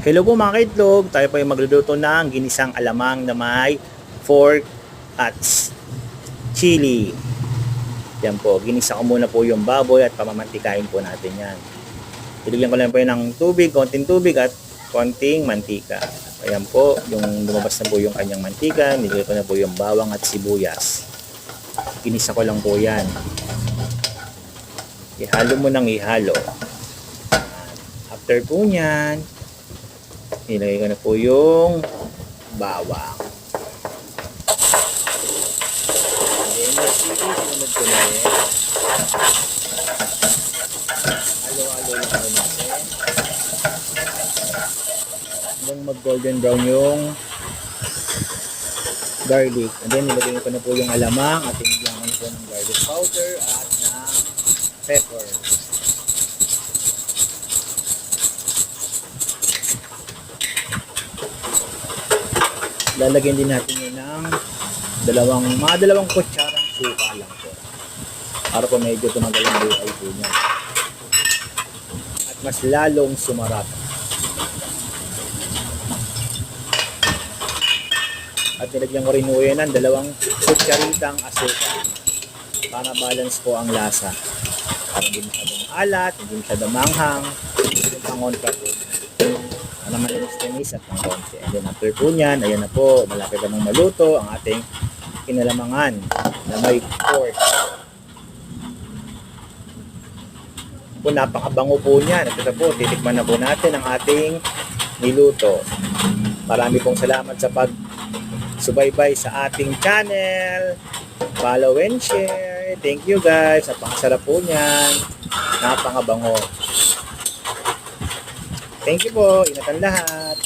Hello po mga kaitlog, tayo po ay magluluto ng ginisang alamang na may pork at chili. Yan po, ginisa ko muna po yung baboy at pamamantikain po natin yan. Iligyan ko lang po yun ng tubig, konting tubig at konting mantika. Ayan po, yung lumabas na po yung kanyang mantika, nilagay ko na po yung bawang at sibuyas. Ginisa ko lang po yan. Ihalo mo nang ihalo. After po nyan, ilagay ko na po yung bawang. Then, sinunod ko na rin. Halo-halo lang po natin. Hanggang mag-golden brown yung garlic. And then, nilagay ko na po yung alamang at tinigyan ko na po ng garlic powder at ng pepper. Lalagyan din natin yun ng mga dalawang kutsarang suka lang po. Para po medyo tumagal ang buhay po niya. At mas lalong sumarap. At nilagyan ko rin po yun ng dalawang kutsaritang asukal. Para balance po ang lasa. Para hindi masyadong alat, hindi masyadong manghang. Yung pangontra po. Naman yung stanis at ng konti. And then after po nyan, ayan na po, malapit na maluto ang ating kinalamangan na may pork. Po, napakabango po niyan. At ito po, titikman na po natin ang ating niluto. Marami pong salamat sa pag-subaybay sa ating channel. Follow and share. Thank you guys. Napakasarap po niyan. Napakabango. Thank you po. Ingatan lahat.